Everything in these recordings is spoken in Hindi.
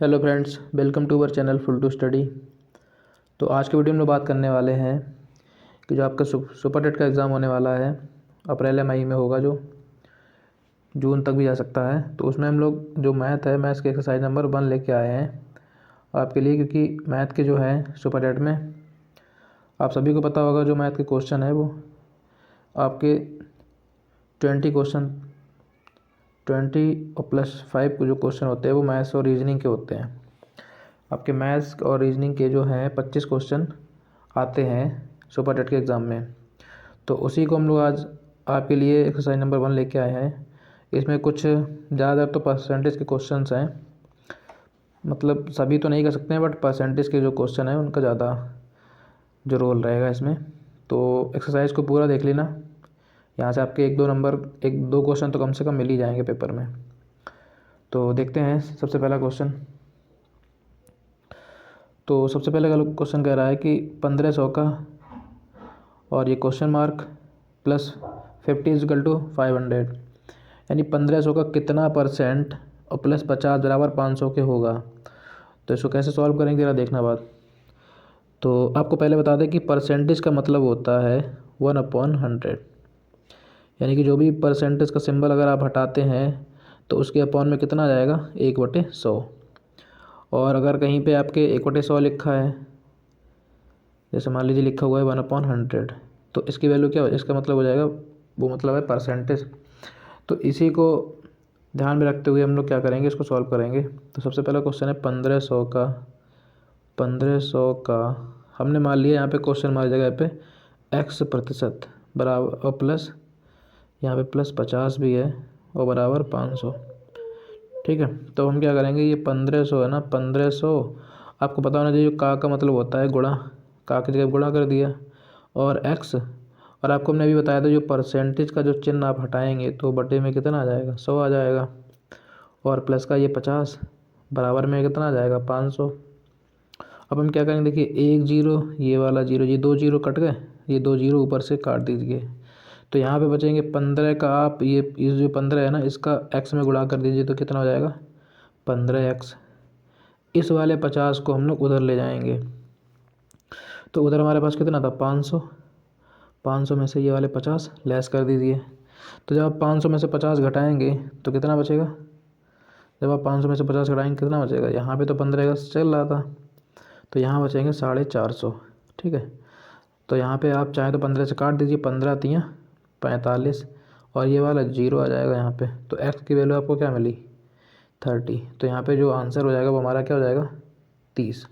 Hello friends, welcome to our channel full to study. तो आज के वीडियो में हम लोग बात करने वाले हैं कि जो आपका सुपर टेट का एग्ज़ाम होने वाला है अप्रैल या मई में होगा, जो जून तक भी जा सकता है। तो उसमें हम लोग जो मैथ्स के एक्सरसाइज नंबर 1 लेके आए हैं आपके लिए, क्योंकि मैथ के जो है सुपर टेट में आप सभी को पता होगा जो मैथ के क्वेश्चन है वो आपके 20 और +5 जो क्वेश्चन होते हैं वो मैथ्स और रीजनिंग के होते हैं। आपके मैथ्स और रीजनिंग के जो हैं 25 क्वेश्चन आते हैं सुपर टेट के एग्ज़ाम में। तो उसी को हम लोग आज आपके लिए एक्सरसाइज नंबर 1 लेके आए हैं। इसमें कुछ ज़्यादातर तो परसेंटेज के क्वेश्चंस हैं, मतलब सभी तो नहीं कर सकते हैं, बट परसेंटेज के जो क्वेश्चन हैं उनका ज़्यादा जो रोल रहेगा इसमें। तो एक्सरसाइज को पूरा देख लेना, यहाँ से आपके 1-2 क्वेश्चन तो कम से कम मिल ही जाएंगे पेपर में। तो देखते हैं सबसे पहला क्वेश्चन। तो सबसे पहले का क्वेश्चन कह रहा है कि 1500 का और ये क्वेश्चन मार्क +50 = 500, यानी 1500 का कितना % और +50 बराबर 500 के होगा। तो इसको कैसे सॉल्व करेंगे ज़रा देखना बात। तो आपको पहले बता दें कि परसेंटेज का मतलब होता है 1/100, यानी कि जो भी परसेंटेज का सिंबल अगर आप हटाते हैं तो उसके अपॉन में कितना आ जाएगा 1/100। और अगर कहीं पे आपके 1/100 लिखा है, जैसे मान लीजिए लिखा हुआ है 1/100, तो इसकी वैल्यू क्या हो, इसका मतलब हो जाएगा, वो मतलब है परसेंटेज। तो इसी को ध्यान में रखते हुए हम लोग क्या करेंगे, इसको सॉल्व करेंगे। तो सबसे पहला क्वेश्चन है 1500 का हमने मान लिया यहाँ पे क्वेश्चन मार्क जगह पे x% बराबर और प्लस यहाँ पे +50 भी है और बराबर 500। ठीक है, तो हम क्या करेंगे, ये 1500 है ना, 1500 आपको पता होना चाहिए का मतलब होता है गुणा, का की जगह गुणा कर दिया और x, और आपको हमने अभी बताया था जो परसेंटेज का जो चिन्ह आप हटाएंगे तो बटे में कितना आ जाएगा 100 आ जाएगा, और प्लस का ये 50 बराबर में कितना आ जाएगा 500। अब हम क्या करेंगे, देखिए 1 0 ये वाला 0, ये 2 0 कट गए, ये 2 0 ऊपर से काट दीजिए। तो यहाँ पे बचेंगे 15 का, आप ये इस जो 15 है ना इसका x में गुणा कर दीजिए तो कितना हो जाएगा 15x। इस वाले 50 को हम लोग उधर ले जाएंगे, तो उधर हमारे पास कितना था 500 में से ये वाले 50 लेस कर दीजिए। तो जब आप 500 में से 50 घटाएंगे तो कितना बचेगा, जब आप 500 में से 50 घटाएंगे कितना बचेगा, यहाँ पे तो 15 का चल रहा था तो यहाँ बचेंगे 450। ठीक है, तो यहाँ पे आप चाहें तो 15 से काट दीजिए, 15 × 45 और ये वाला 0 आ जाएगा यहाँ पे। तो x की वैल्यू आपको क्या मिली 30। तो यहाँ पे जो आंसर हो जाएगा वो हमारा क्या हो जाएगा 30।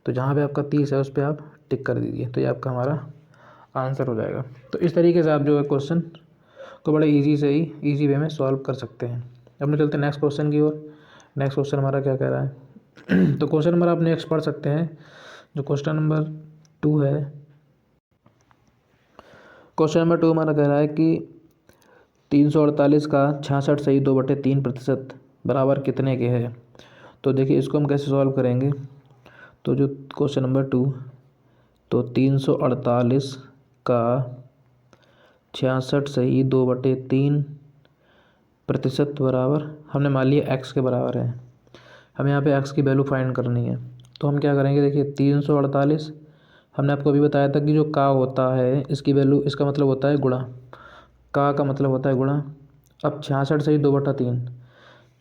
तो जहाँ पे आपका 30 है उस पर आप टिक कर दीजिए, तो ये आपका हमारा आंसर हो जाएगा। तो इस तरीके से आप जो है क्वेश्चन को बड़े ईजी वे में सॉल्व कर सकते हैं। अब हम चलते हैं नेक्स्ट क्वेश्चन की ओर। नेक्स्ट क्वेश्चन हमारा क्या कह रहा है तो क्वेश्चन नंबर आप नेक्स्ट पढ़ सकते हैं, जो क्वेश्चन नंबर 2 है। क्वेश्चन नंबर 2 हमारा कह रहा है कि 348 का 66 सही 2/3% बराबर कितने के है। तो देखिए इसको हम कैसे सॉल्व करेंगे। तो जो क्वेश्चन नंबर 2, तो 348 का 66 सही 2/3% बराबर, हमने मान लिया x के बराबर है, हमें यहाँ पे x की वैल्यू फाइंड करनी है। तो हम क्या करेंगे, देखिए 348 हमने आपको अभी बताया था कि जो का होता है इसकी वैल्यू, इसका मतलब होता है गुणा, का मतलब होता है गुणा। अब 66 सही 2/3,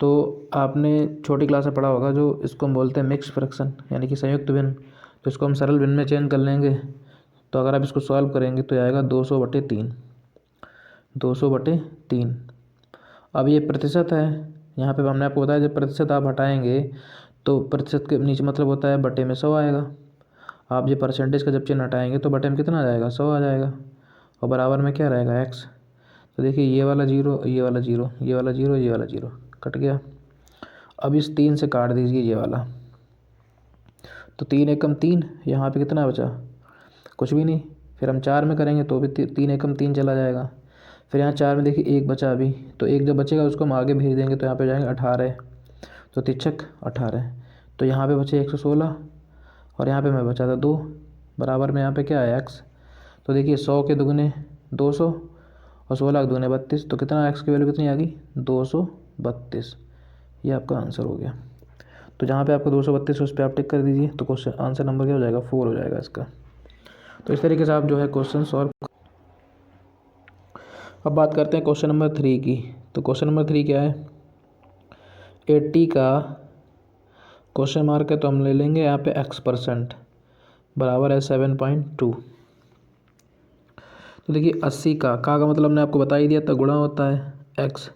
तो आपने छोटी क्लास में पढ़ा होगा जो इसको हम बोलते हैं मिक्स फ्रैक्शन, यानी कि संयुक्त भिन्न। तो इसको हम सरल भिन्न में चेंज कर लेंगे। तो अगर आप इसको सॉल्व करेंगे तो आएगा 200/3, 200/3। अब ये प्रतिशत है, यहाँ पे हमने आपको बताया जब प्रतिशत आप हटाएंगे तो प्रतिशत के नीचे मतलब होता है बटे में 100 आएगा। आप ये परसेंटेज का जब चिन्ह हटाएंगे तो बटे में कितना आ जाएगा 100 आ जाएगा, और बराबर में क्या रहेगा x। तो देखिए ये वाला 0, ये वाला 0, ये वाला 0, ये वाला 0 कट गया। अब इस 3 से काट दीजिए ये वाला, तो 3 एकम 3, यहाँ पे कितना बचा कुछ भी नहीं। फिर हम 4 में करेंगे तो भी 3 एकम 3 चला जाएगा। फिर यहाँ 4 में देखिए 1 बचा अभी, तो 1 जब बचेगा उसको हम आगे भेज देंगे तो यहाँ पे हो जाएंगे 18, तो 3 18। तो यहाँ पे बचे 116 और यहाँ पे मैं बचा था 2, बराबर में यहाँ पे क्या है x। तो देखिए 100 के दुगने 200 और 16 के दुगने 32, तो कितना x की वैल्यू कितनी आ गई 232। ये आपका आंसर हो गया। तो जहाँ पे आपको 232 उस पर आप टिक कर दीजिए, तो क्वेश्चन आंसर नंबर क्या हो जाएगा, 4 हो जाएगा इसका। तो इस तरीके से आप जो है क्वेश्चन सॉल्व। अब बात करते हैं क्वेश्चन नंबर 3 की। तो क्वेश्चन नंबर 3 क्या है, 80 का क्वेश्चन मार्क है, तो हम ले लेंगे यहाँ पे x% बराबर है 7.2। तो देखिए 80 का मतलब हमने आपको बता ही दिया था, गुणा होता है x।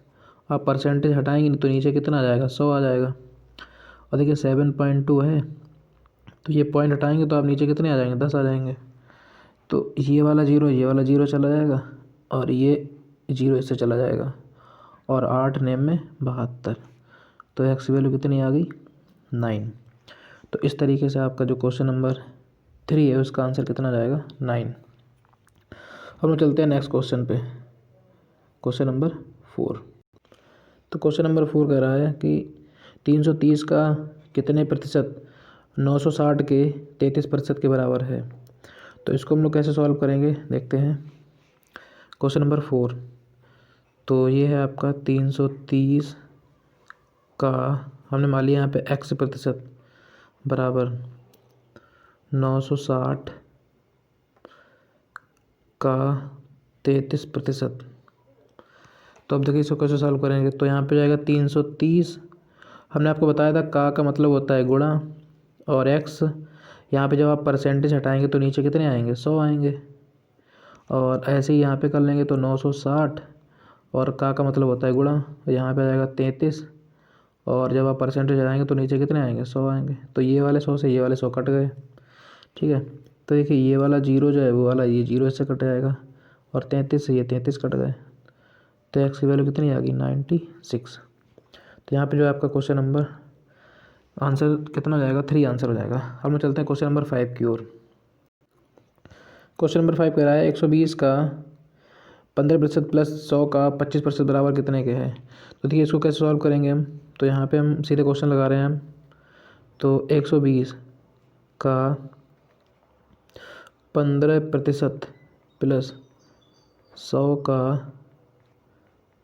आप परसेंटेज हटाएंगे तो नीचे कितना आ जाएगा, 100 आ जाएगा। और देखिए 7.2 है, तो ये पॉइंट हटाएंगे तो आप नीचे कितने आ जाएंगे, 10 आ जाएंगे। तो ये वाला जीरो चला जाएगा, और ये जीरो इससे चला जाएगा, और 8 नेम में 72। तो एक्स की वैल्यू कितनी आ गई, 9। तो इस तरीके से आपका जो क्वेश्चन नंबर 3 है उसका आंसर कितना आ जाएगा, 9। अब हम चलते हैं नेक्स्ट क्वेश्चन पे, क्वेश्चन नंबर 4। तो क्वेश्चन नंबर 4 कह रहा है कि 330 का कितने प्रतिशत 960 के 33% के बराबर है। तो इसको हम लोग कैसे सॉल्व करेंगे, देखते हैं। क्वेश्चन नंबर 4, तो ये है आपका 330 का, हमने मान लिया यहाँ पे x% बराबर 960 का 33%। तो अब देखिए इसको कैसे सॉल्व करेंगे। तो यहाँ पे जाएगा 330, हमने आपको बताया था का मतलब होता है गुणा, और x यहाँ पे जब आप परसेंटेज हटाएंगे तो नीचे कितने आएंगे, 100 आएंगे। और ऐसे ही यहाँ पे कर लेंगे तो 960, और का मतलब होता है गुणा, यहाँ पे आ जाएगा 33, और जब आप परसेंटेज हटाएंगे तो नीचे कितने आएंगे, 100 आएंगे। तो ये वाले 100 से ये वाले 100 कट गए, ठीक है। तो देखिए ये वाला जीरो जो है वो वाला ये जीरो इससे कट जाएगा, और 33 से ये 33 कट गए। तो एक्स की वैल्यू कितनी आ गई, 96। तो यहाँ पे जो है आपका क्वेश्चन नंबर आंसर कितना हो जाएगा, 3 आंसर हो जाएगा। अब हम चलते हैं क्वेश्चन नंबर 5 की ओर। क्वेश्चन नंबर 5 कह रहा है 120 का 15% प्लस 100 का 25% बराबर कितने के हैं। तो देखिए इसको कैसे सॉल्व करेंगे हम। तो यहाँ पे हम सीधे क्वेश्चन लगा रहे हैं हम। तो 120 का 15% प्लस 100 का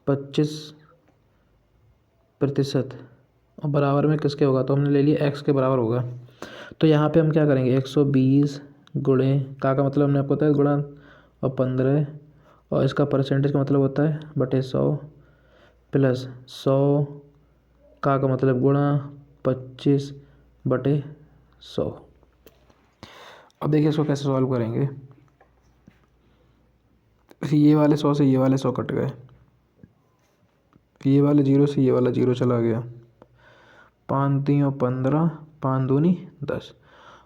25% और बराबर में किसके होगा, तो हमने ले लिया x के बराबर होगा। तो यहाँ पे हम क्या करेंगे, 120 गुणे का मतलब हमने आपको बताया गुणा, और 15, और इसका परसेंटेज का मतलब होता है बटे 100, प्लस 100 का मतलब गुणा 25 बटे 100। अब देखिए इसको कैसे सॉल्व करेंगे। ये वाले 100 से ये वाले 100 कट गए, ये वाले जीरो से ये वाला जीरो चला गया, 5 तीन 15, 5 दूनी 10,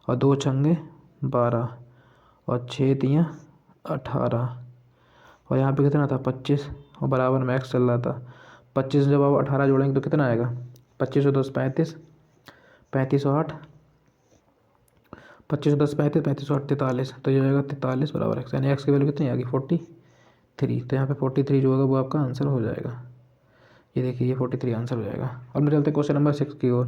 और 2 छंगे 12, और 6 तीन 18, और यहाँ पे कितना था 25, और बराबर में x चल रहा था। 25 जब आप 18 जोड़ेंगे तो कितना आएगा, 25 और 10 35, 35 और 8, 25 और 10 35, 35 और 8 43। तो ये आएगा 43 बराबर x, यानी x की वैल्यू कितनी आ गई 43। तो यहाँ पे 43 जो होगा वो आपका आंसर हो जाएगा। ये देखिए ये 43 आंसर हो जाएगा। अब मैं चलते हैं क्वेश्चन नंबर 6 की ओर।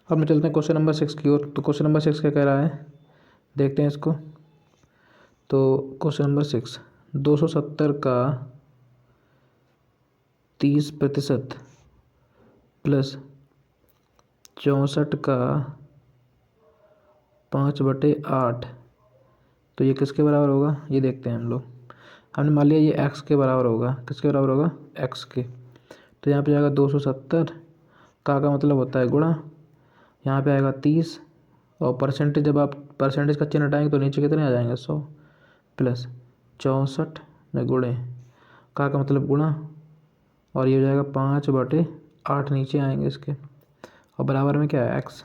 अब मैं चलते हैं क्वेश्चन नंबर 6 की ओर। तो क्वेश्चन नंबर 6 क्या कह रहा है, देखते हैं इसको। तो क्वेश्चन नंबर 6, 270 का 30% प्लस 64 का 5/8, तो ये किसके बराबर होगा, ये देखते हैं हम लोग। हमने मान लिया ये x के बराबर होगा, किसके बराबर होगा, x के। तो यहाँ पे जाएगा 270, का मतलब होता है गुणा, यहाँ पे आएगा 30, और परसेंटेज जब आप परसेंटेज का चिन्ह हटाएंगे तो नीचे कितने आ जाएंगे, 100, प्लस 64 में गुणे, का मतलब गुणा, और ये हो जाएगा 5/8 नीचे आएंगे इसके, और बराबर में क्या है x।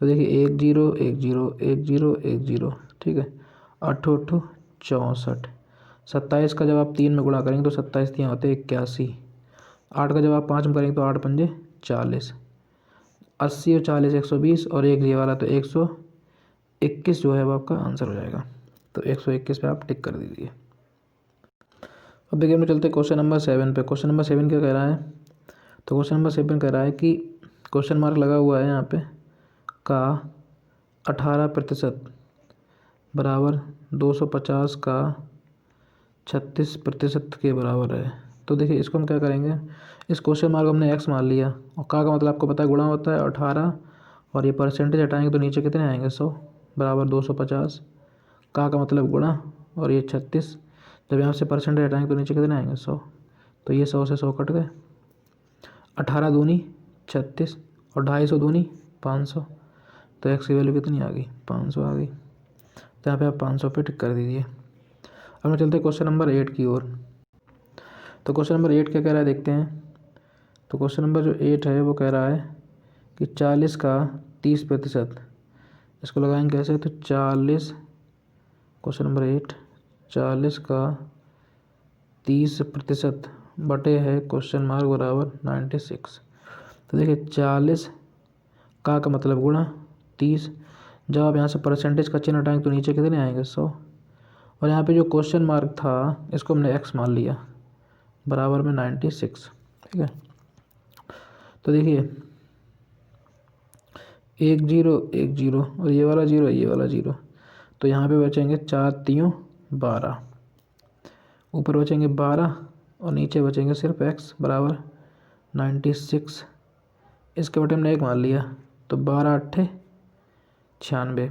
तो देखिए 1 0 1 0 1 0 1 0, ठीक है। 8 8 64, 27 का जब आप 3 में गुणा करेंगे तो 27 3 होते 81, 8 का जब आप 5 में करेंगे तो 8 पंजे 40, 80 और 40 120, और एक ये वाला तो 121 जो है वो आपका आंसर हो जाएगा। तो 121 पे आप टिक कर दीजिए। अब देखिए हम चलते क्वेश्चन नंबर 7 पे। क्वेश्चन नंबर 7 क्या कह रहा है, तो क्वेश्चन नंबर 7 कह रहा है कि क्वेश्चन मार्क लगा हुआ है यहाँ पे, का 18% बराबर 250 का 36% के बराबर है। तो देखिए इसको हम क्या करेंगे, इस क्वेश्चन मार्क हमने x मान लिया और का मतलब आपको पता है गुणा होता है 18 और ये परसेंटेज हटाएंगे तो नीचे कितने आएंगे 100 बराबर 250 का मतलब गुणा और ये 36 जब यहाँ से परसेंटेज हटाएंगे तो नीचे कितने आएंगे 100 तो ये 100 से 100 कट गए 18 दूनी 36 और 250 दूनी 500 तो x की वैल्यू कितनी आ गई 500 आ गई। तो यहाँ पे आप 500 पे टिक कर दीजिए। अब हम चलते हैं क्वेश्चन नंबर 8 की ओर। तो क्वेश्चन नंबर 8 क्या कह रहा है देखते हैं। तो क्वेश्चन नंबर जो 8 है वो कह रहा है कि 40 का 30%, इसको लगाएंगे कैसे, तो 40 क्वेश्चन नंबर 8 40 का 30% बटे है क्वेश्चन मार्क बराबर 96। तो देखिए 40 का मतलब गुणा 30, जब आप यहाँ से परसेंटेज का चिन्ह हटाएंगे तो नीचे कितने आएंगे 100 और यहाँ पे जो क्वेश्चन मार्क था इसको हमने x मान लिया बराबर में 96। ठीक है, तो देखिए 1 0 1 0 और ये वाला 0 ये वाला 0, तो यहाँ पे बचेंगे 4 3 12, ऊपर बचेंगे 12 और नीचे बचेंगे सिर्फ x बराबर 96। इसके बटे हमने 1 मान लिया तो 12 8 96।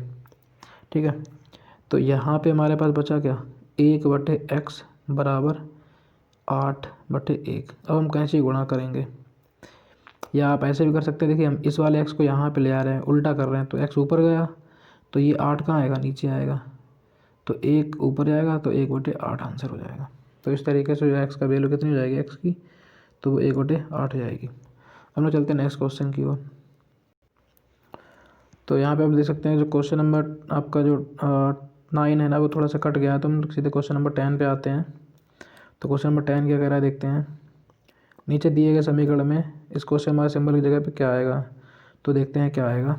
ठीक है, तो यहाँ पे हमारे पास बचा क्या 1/x बराबर 8/1। अब हम कैसे गुणा करेंगे, या आप ऐसे भी कर सकते हैं। देखिए हम इस वाले x को यहाँ पे ले आ रहे हैं, उल्टा कर रहे हैं, तो x ऊपर गया तो ये 8 कहाँ आएगा नीचे आएगा, तो 1 ऊपर जाएगा तो 1/8 आंसर हो जाएगा। तो इस तरीके से जो x का वैल्यू कितनी हो जाएगी x की, तो वो 1/8 हो जाएगी। हम लोग चलते हैं नेक्स्ट क्वेश्चन की ओर। तो यहाँ पे आप देख सकते हैं जो क्वेश्चन नंबर आपका जो 9 है ना वो थोड़ा सा कट गया है, तो हम सीधे क्वेश्चन नंबर 10 पे आते हैं। तो क्वेश्चन नंबर 10 क्या कह रहा है देखते हैं। नीचे दिए गए समीकरण में इस क्वेश्चन मार्क सिंबल की जगह पे क्या आएगा, तो देखते हैं क्या आएगा।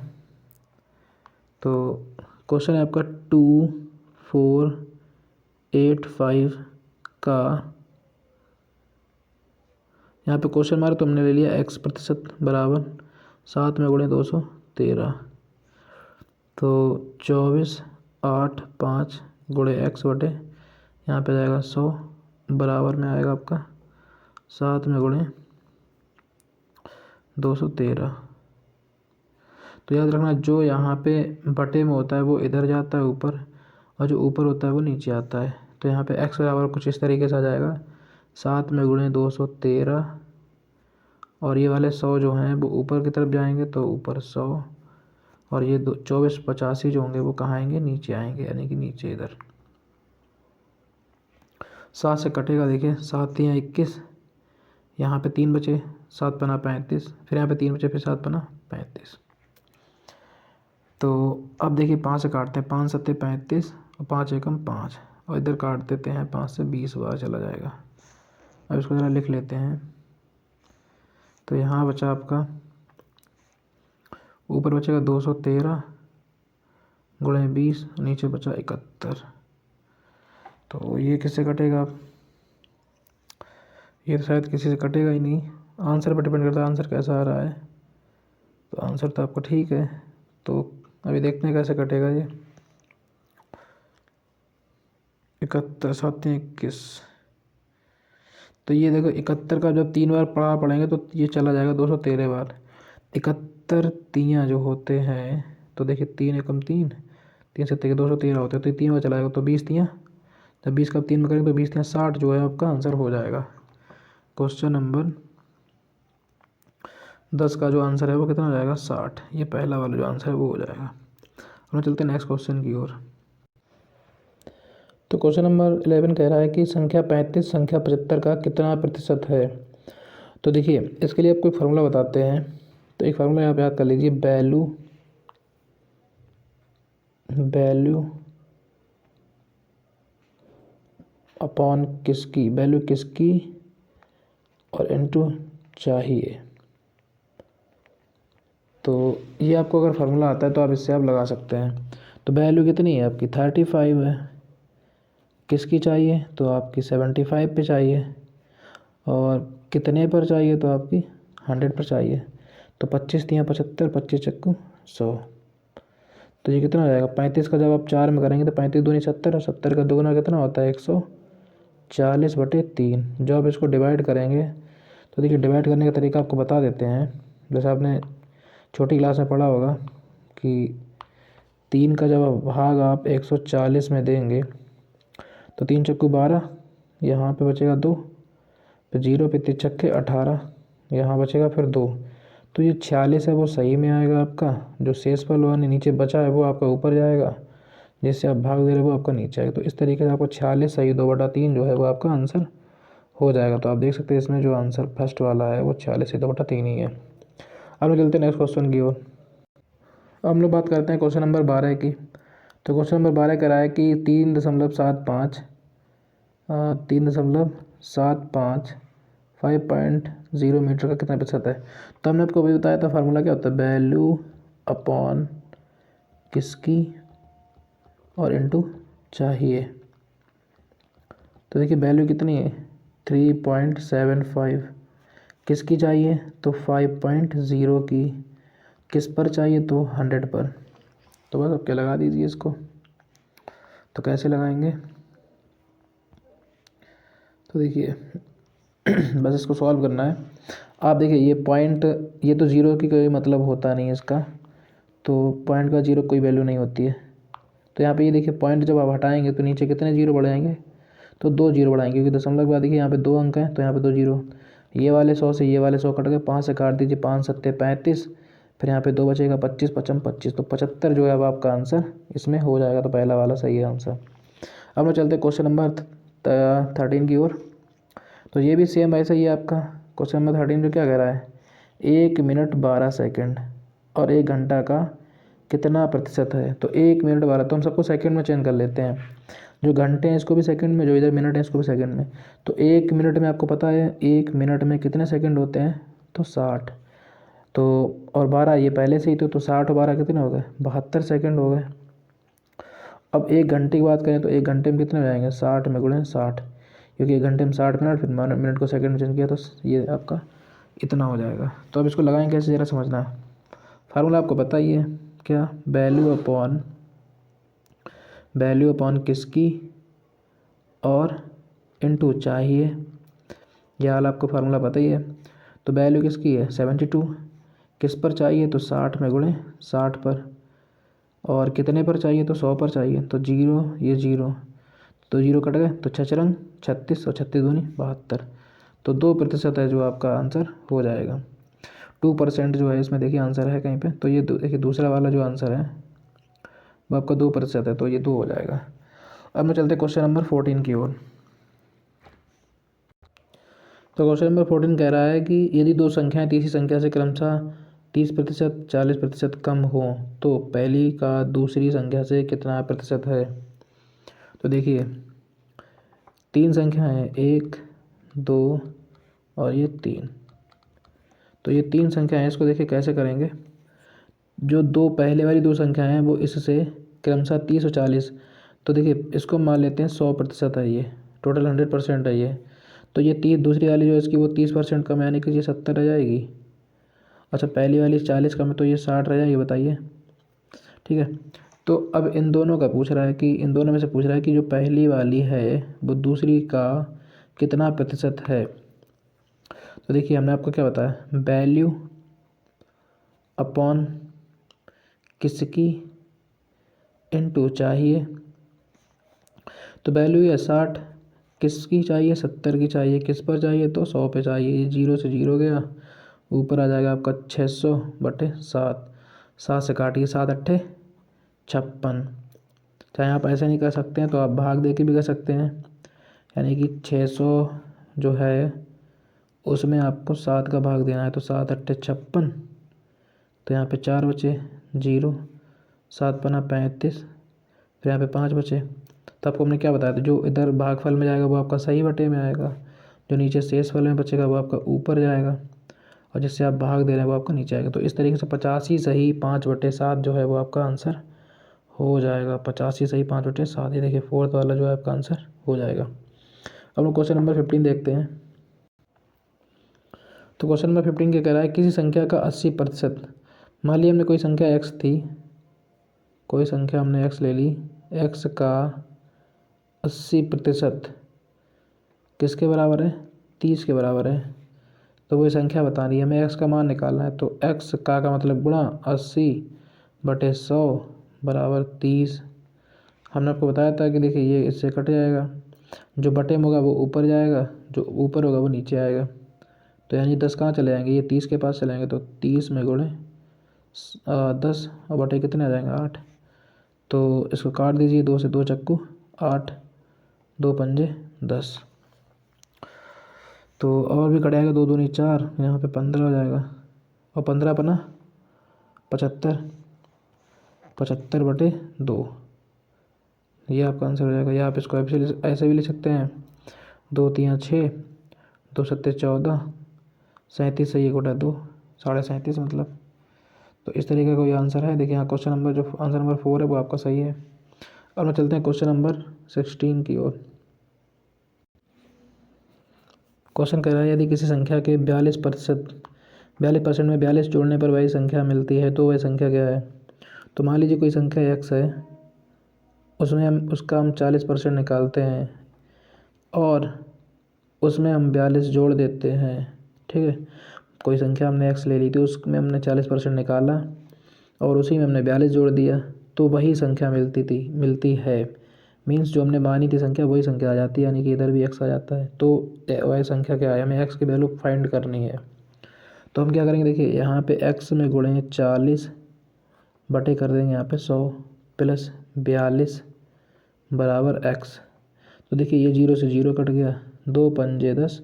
तो क्वेश्चन है आपका 2 4 8 5 का, यहाँ पे क्वेश्चन मार्क तो हमने ले लिया x% बराबर 7 में गुणे 213, तो 24 8 5 गुणे x बटे यहाँ पे जाएगा 100 बराबर में आएगा आपका 7 में गुणे 213। तो याद रखना जो यहाँ पे बटे में होता है वो इधर जाता है ऊपर, और जो ऊपर होता है वो नीचे आता है। तो यहाँ पे x बराबर कुछ इस तरीके से आ जाएगा 7 में गुणे 213, और ये वाले 100 जो हैं वो ऊपर की तरफ जाएंगे तो ऊपर 100, और ये 24 85 जो होंगे वो कहाँ आएंगे नीचे आएंगे, यानी कि नीचे इधर। 7 से कटेगा, देखिए 7 3 21, यहाँ पे 3 बचे 7 पना 35, फिर यहाँ पे 3 बचे फिर 7 पना 35। तो अब देखिए 5 से काटते हैं, 5 7 35 और 5 एकम 5, और इधर काट देते हैं 5 से 20 बार चला जाएगा। अब इसको ज़रा लिख लेते हैं। तो यहाँ बचा आपका ऊपर बचेगा 213 गुणे 20, नीचे बचा 71। तो ये किससे कटेगा, ये तो शायद किसी से कटेगा ही नहीं। आंसर पर डिपेंड करता है आंसर कैसा आ रहा है। तो आंसर तो आपका ठीक है, तो अभी देखते हैं कैसे कटेगा ये। 71 7 21, तो ये देखो 71 का जब 3 बार पढ़ेंगे तो ये चला जाएगा 213 बार। 71 तियाँ जो होते हैं, तो देखिए 3 एकम 3 3 से 213 होते हैं, तो 3 बार चलाएगा तो 20 तियाँ, जब 20 का 3 में करेंगे तो 20 तियाँ 60 जो है आपका आंसर हो जाएगा। क्वेश्चन नंबर 10 का जो आंसर है वो कितना हो जाएगा 60, ये पहला वाला जो आंसर है वो हो जाएगा। हम चलते हैं नेक्स्ट क्वेश्चन की ओर। तो क्वेश्चन नंबर 11 कह रहा है कि संख्या 35 संख्या 75 का कितना प्रतिशत है। तो देखिए इसके लिए आपको एक फार्मूला बताते हैं। तो एक फार्मूला यहाँ पे याद कर लीजिए, वैल्यू अपॉन किसकी, वैल्यू किसकी और इनटू चाहिए। तो ये आपको अगर फार्मूला आता है तो आप इससे आप लगा सकते हैं। तो वैल्यू कितनी है आपकी 35 है, किसकी चाहिए तो आपकी 75 पे चाहिए, और कितने पर चाहिए तो आपकी 100 पर चाहिए। तो 25 तियाँ 75, 25 चक्कू 100, तो ये कितना हो जाएगा 35 का जब आप 4 में करेंगे तो 35 दूनी 70, और 70 का दोगुना कितना होता है 120। 40/3। जो आप इसको डिवाइड करेंगे तो देखिए डिवाइड करने का तरीका आपको बता देते हैं। जैसे आपने छोटी क्लास में पढ़ा होगा कि 3 का जब भाग आप 140 में देंगे तो 3 चक्कू 12, यहाँ पे बचेगा 2, फिर 0 पे 3 छक्के 18, यहाँ बचेगा फिर 2। तो ये 46 है वो सही में आएगा आपका, जो शेष फल वाला नीचे बचा है वो आपका ऊपर जाएगा, जिससे आप भाग दे रहे हो वो आपका नीचे आएगा। तो इस तरीके से आपको 46 सही 2/3 जो है वो आपका आंसर हो जाएगा। तो आप देख सकते हैं इसमें जो आंसर फर्स्ट वाला है वो 46 सही 2/3 ही है। अब हम चलते हैं नेक्स्ट क्वेश्चन की ओर। अब हम लोग बात करते हैं क्वेश्चन नंबर 12 की। तो क्वेश्चन नंबर 12 कह रहा है कि 3.75 5.0 मीटर का कितना प्रतिशत है। तो हमने आपको अभी बताया था फार्मूला क्या होता है, वैल्यू अपॉन किसकी और इनटू चाहिए। तो देखिए वैल्यू कितनी है 3.75, किसकी चाहिए तो 5.0 की, किस पर चाहिए तो 100 पर। तो बस अब क्या लगा दीजिए इसको। तो कैसे लगाएंगे, तो देखिए बस इसको सॉल्व करना है। आप देखिए ये पॉइंट, ये तो ज़ीरो की कोई मतलब होता नहीं है इसका, तो पॉइंट का ज़ीरो कोई वैल्यू नहीं होती है। तो यहाँ पे ये देखिए पॉइंट जब आप हटाएंगे तो नीचे कितने जीरो बढ़ जाएंगे, तो 2 जीरो बढ़ाएंगे, क्योंकि दशमलव के बाद देखिए यहाँ पे 2 अंक हैं तो यहाँ पे 2 जीरो। ये वाले 100 से ये वाले 100 कट गए, 5 से काट दीजिए, 5 सत्ते 35, फिर यहाँ पे 2 बचेगा 25, 55 25, तो 75 जो है अब आपका आंसर इसमें हो जाएगा। तो पहला वाला सही है आंसर। अब हम चलते हैं क्वेश्चन नंबर 13 की ओर। तो ये भी सेम ऐसा ही है आपका। क्वेश्चन नंबर 13 जो क्या कह रहा है, 1 मिनट 12 सेकेंड और 1 घंटा का कितना प्रतिशत है। तो 1 मिनट 12, तो हम सबको सेकंड में चेंज कर लेते हैं, जो घंटे हैं इसको भी सेकंड में, जो इधर मिनट है इसको भी सेकंड में। तो 1 मिनट में आपको पता है 1 मिनट में कितने सेकंड होते हैं, तो 60। तो और 12 ये पहले से ही तो 60 और 12 कितने हो गए, 72 सेकंड हो गए। अब 1 घंटे की बात करें तो 1 घंटे में कितने हो जाएंगे, 60 में गुणे 60, क्योंकि 1 घंटे में 60 मिनट, फिर मिनट को सेकंड में चेंज किया तो ये आपका इतना हो जाएगा। तो अब इसको लगाएं कैसे, ज़रा समझना है। फार्मूला आपको पता ही है क्या, वैल्यू अपॉन किसकी और इनटू चाहिए। यह हाल आपको फार्मूला पता ही है। तो वैल्यू किसकी है 72, किस पर चाहिए तो 60 में गुणे 60 पर, और कितने पर चाहिए तो 100 पर चाहिए। तो जीरो ये जीरो, तो जीरो कट गए, तो 6 रंग 36 और 36 दूनी 72। तो 2% है जो आपका आंसर हो जाएगा। 2% जो है इसमें देखिए आंसर है कहीं पे, तो ये देखिए दूसरा वाला जो आंसर है वो आपका 2% है, तो ये 2 हो जाएगा। अब मैं चलते क्वेश्चन नंबर 14 की ओर। तो क्वेश्चन नंबर 14 कह रहा है कि यदि दो संख्याएं तीसरी संख्या से क्रमशः 30%, 40% कम हो तो पहली का दूसरी संख्या से कितना प्रतिशत है। तो देखिए 3 संख्याएं हैं, 1 2 और ये 3। तो ये 3 संख्याएं हैं, इसको देखिए कैसे करेंगे। जो दो पहले वाली 2 संख्याएं हैं वो इससे क्रमशः 30 और 40, तो देखिए इसको मान लेते हैं 100% है, ये टोटल 100% है ये। तो ये 30 दूसरी वाली जो है इसकी वो 30% कम है, यानी कि ये 70 रह जाएगी। अच्छा पहली वाली 40 कम है तो ये 60 रह जाएगी, बताइए। ठीक है, तो अब इन दोनों का पूछ रहा है कि इन दोनों में से पूछ रहा है कि जो पहली वाली है वो दूसरी का कितना प्रतिशत है। तो देखिए हमने आपको क्या बताया, वैल्यू अपॉन किसकी इनटू चाहिए। तो वैल्यू है 60, किसकी चाहिए 70 की चाहिए, किस पर चाहिए तो 100 पे चाहिए। ये 0 से 0 गया, ऊपर आ जाएगा आपका 600/7, 7 से काटिए 7 अट्ठे 56। चाहे आप ऐसे नहीं कर सकते हैं तो आप भाग दे के भी कर सकते हैं, यानी कि 600 जो है उसमें आपको 7 का भाग देना है, तो 7 अट्ठे 56, तो यहाँ पे 4 बचे 0, 7 पना 35, फिर यहाँ पे 5 बचे। तो आपको हमने क्या बताया था, जो इधर भागफल में जाएगा वो आपका सही बटे में आएगा, जो नीचे शेष फल में बचेगा वो आपका ऊपर जाएगा, और जिससे आप भाग दे रहे हैं वो आपका नीचे आएगा। तो इस तरीके से 85 सही 5/7 जो है वो आपका आंसर हो जाएगा। 85 सही 5/7, ये देखिए फोर्थ वाला जो है आपका आंसर हो जाएगा। अब हम क्वेश्चन नंबर 15 देखते हैं। तो क्वेश्चन नंबर 15 क्या कह रहा है, किसी संख्या का 80%, मान लीजिए हमने कोई संख्या x थी, कोई संख्या हमने x ले ली, x का 80% किसके बराबर है, 30 के बराबर है। तो वही संख्या बतानी है, हमें x का मान निकालना है। तो x का मतलब गुणा 80/100 बराबर 30। हमने आपको बताया था कि देखिए ये इससे कट जाएगा, जो बटे में होगा वो ऊपर जाएगा, जो ऊपर होगा वो नीचे आएगा। तो यानी 10 कहाँ चले जाएंगे, ये 30 के पास चले जाएंगे। तो 30 में गुणे 10 और बटे कितने आ जाएंगे, 8। तो इसको काट दीजिए, 2 से 2 चक्कू 8, 2 पंजे 10। तो और भी कट जाएगा, 2 दूनी 4, यहाँ पे 15 हो जाएगा। और 15 अपना 75, 75/2 ये आपका आंसर हो जाएगा। या आप इसको ऐसे भी लिख सकते हैं, 2 3 6, 2 7 14, 37 से ये गुणा 2, 37.5 मतलब। तो इस तरीके का कोई आंसर है। देखिए यहाँ क्वेश्चन नंबर जो आंसर नंबर 4 है वो आपका सही है। और हम चलते हैं क्वेश्चन नंबर 16 की ओर। क्वेश्चन कह रहा है यदि किसी संख्या के 42% में 42 जोड़ने पर वही संख्या मिलती है तो वह संख्या क्या है। तो मान लीजिए कोई संख्या x है, उसका हम 40% निकालते हैं और उसमें हम 42 जोड़ देते हैं। ठीक है, कोई संख्या हमने x ले ली थी, उसमें हमने 40% निकाला और उसी में हमने 42 जोड़ दिया, तो वही संख्या मिलती है। मीन्स जो हमने मानी थी संख्या वही संख्या आ जाती है, यानी कि इधर भी x आ जाता है। तो वह संख्या क्या है, हमें x की वैल्यू फाइंड करनी है। तो हम क्या करेंगे, देखिए यहाँ पे x में गुणेंगे 40 बटे कर देंगे यहाँ पे 100 प्लस 42 बराबर x। तो देखिए ये 0 से 0 कट गया, 2 पंजे 10,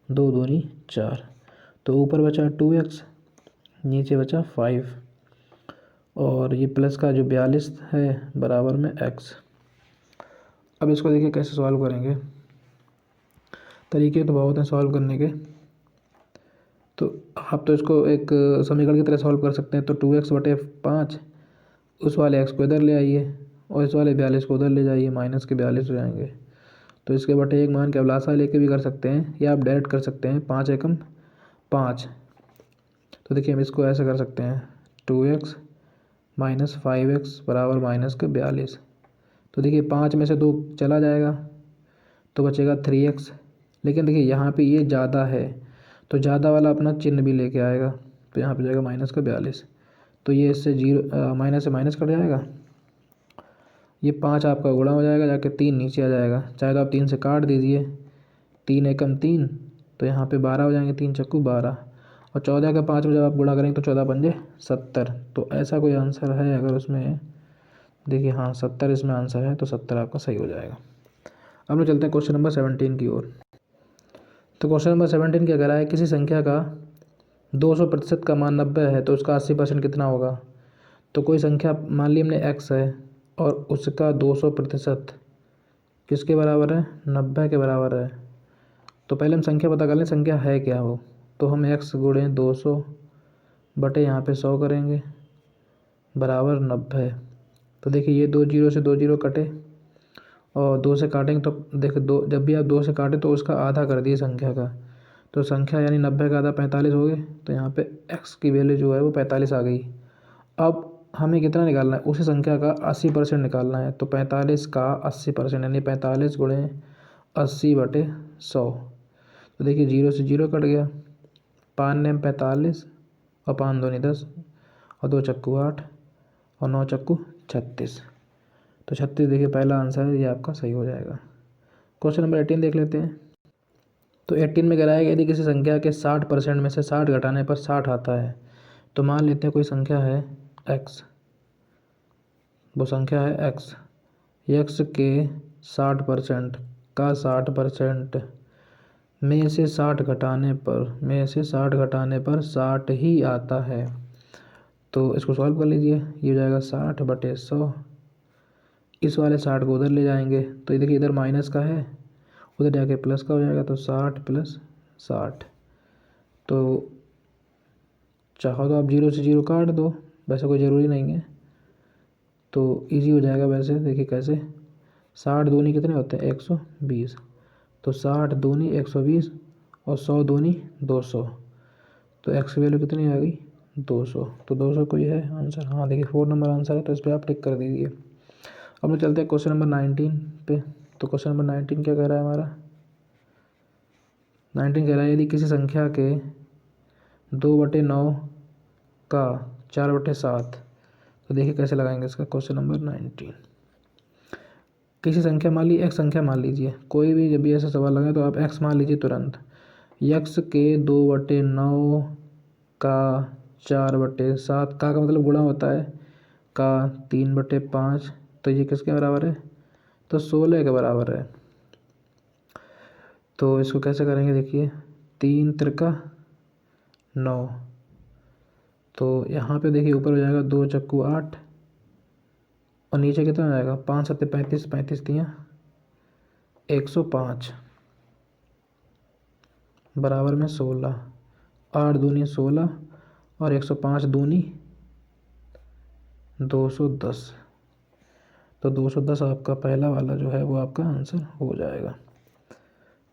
2 दूनी 4। तो ऊपर बचा 2x, नीचे बचा 5 और ये प्लस का जो 42 है बराबर में x। अब इसको देखिए कैसे सॉल्व करेंगे। तरीके तो बहुत हैं सॉल्व करने के। तो आप तो इसको एक समीकरण की तरह सॉल्व कर सकते हैं। तो 2x/5, उस वाले x को इधर ले आइए और इस वाले 42 को उधर ले जाइए, माइनस के 42 हो जाएंगे। तो इसके बटे 1 मान के अब लासा लेके भी कर सकते हैं या आप डायरेक्ट कर सकते हैं, 5 एकम 5। तो देखिए हम इसको ऐसे कर सकते हैं, 2x - 5x बराबर माइनस के 42। तो देखिए 5 में से 2 चला जाएगा तो बचेगा 3x। लेकिन देखिए यहाँ पे ये ज़्यादा है तो ज़्यादा वाला अपना चिन्ह भी लेके आएगा, तो यहाँ पे जाएगा माइनस का 42। तो ये इससे माइनस से माइनस कट जाएगा, ये 5 आपका गुणा हो जाएगा, जाके 3 नीचे आ जाएगा। चाहे तो आप 3 से काट दीजिए, 3 एकम 3, तो यहाँ पे 12 हो जाएंगे, 3 चक्कू 12। और 14 का 5 में जब आप गुणा करेंगे तो 14 पंजे 70। तो ऐसा कोई आंसर है अगर उसमें, देखिए हाँ 70 इसमें आंसर है, तो 70 आपका सही हो जाएगा। अब हम चलते हैं क्वेश्चन नंबर 17 की ओर। तो क्वेश्चन नंबर 17 क्या कह रहा है, किसी संख्या का 200% का मान 90 है तो उसका 80% कितना होगा। तो कोई संख्या मान ली हमने x है और उसका 200% किसके बराबर है, 90 के बराबर है। तो पहले हम संख्या पता कर लें संख्या है क्या हो। तो हम x गुणे 200 बटे यहाँ पे 100 करेंगे बराबर 90। तो देखिए ये 2 0 से 2 0 कटे और 2 से काटेंगे तो देखिए 2, जब भी आप 2 से काटें तो उसका आधा कर दिए संख्या का। तो संख्या यानी 90 का आधा 45 हो गए। तो यहाँ पे x की वैल्यू जो है वो 45 आ गई। अब हमें कितना निकालना है, उसी संख्या का 80% निकालना है। तो 45 का 80% यानी 45 गुणे 80/100। तो देखिए 0 से 0 कट गया, 5 ने 45 और 5 दूनी 10 और 2 चक्कू 8 और 9 चक्कू 36। तो 36 देखिए पहला आंसर है, ये आपका सही हो जाएगा। क्वेश्चन नंबर 18 देख लेते हैं। तो 18 में कह रहा है कि यदि किसी संख्या के 60% में से 60 घटाने पर 60 आता है। तो मान लेते हैं कोई संख्या है x, वो संख्या है x, x के 60% का 60% में से 60 घटाने पर 60 ही आता है। तो इसको सॉल्व कर लीजिए, ये हो जाएगा 60/100। इस वाले 60 को उधर ले जाएंगे तो ये देखिए इधर माइनस का है, उधर जाके प्लस का हो जाएगा। तो 60 + 60। तो चाहो तो आप 0 से 0 काट दो, वैसे कोई ज़रूरी नहीं है, तो इजी हो जाएगा। वैसे देखिए कैसे, 60 दूनी कितने होते हैं 120। तो 60 दूनी 120 और 100 दूनी 200। तो x की वैल्यू कितनी आ गई 200। तो 200 कोई है आंसर, हाँ देखिए 4 नंबर आंसर है, तो इस पर आप टिक कर दीजिए। अब हम चलते हैं क्वेश्चन नंबर 19 पे। तो क्वेश्चन नंबर 19 क्या कह रहा है हमारा, 19 कह रहा है यदि किसी संख्या के 2/9 का 4/7, तो देखिए कैसे लगाएंगे इसका। क्वेश्चन नंबर 19, किसी संख्या मान ली, एक्स संख्या मान लीजिए, कोई भी जब भी ऐसा सवाल लगे तो आप एक्स मान लीजिए तुरंत। एक्स के 2/9 का 4/7, का मतलब गुणा होता है, का 3/5, तो ये किसके बराबर है, तो 16 के बराबर है। तो इसको कैसे करेंगे, देखिए 3 त्रिका 9, तो यहाँ पे देखिए ऊपर हो जाएगा 2 चक्कू 8 और नीचे कितना हो जाएगा 5 7 35, 35 तियाँ 105 बराबर में 16, 8 दूनी 16 और 105 दूनी 210, तो 210 आपका पहला वाला जो है वो आपका आंसर हो जाएगा।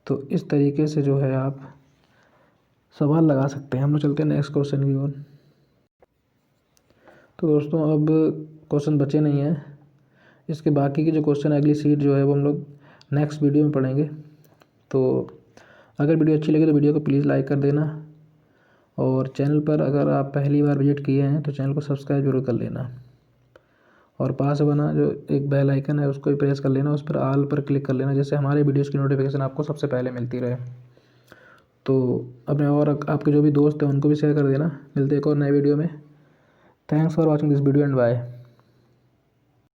तो इस तरीके से जो है आप सवाल लगा सकते हैं। हम लोग चलते हैं नेक्स्ट क्वेश्चन की ओर। तो दोस्तों अब क्वेश्चन बचे नहीं हैं, इसके बाकी के जो क्वेश्चन अगली सीट जो है वो हम लोग नेक्स्ट वीडियो में पढ़ेंगे। तो अगर वीडियो अच्छी लगे तो वीडियो को प्लीज़ लाइक कर देना, और चैनल पर अगर आप पहली बार विजिट किए हैं तो चैनल को सब्सक्राइब जरूर कर लेना, और पास बना जो एक बेल आइकन है उसको भी प्रेस कर लेना, उस पर ऑल पर क्लिक कर लेना, जिससे हमारे वीडियोज़ की नोटिफिकेशन आपको सबसे पहले मिलती रहे। तो अपने और आपके जो भी दोस्त हैं उनको भी शेयर कर देना। मिलते हैं एक और नए वीडियो में। Thanks for watching this video and bye.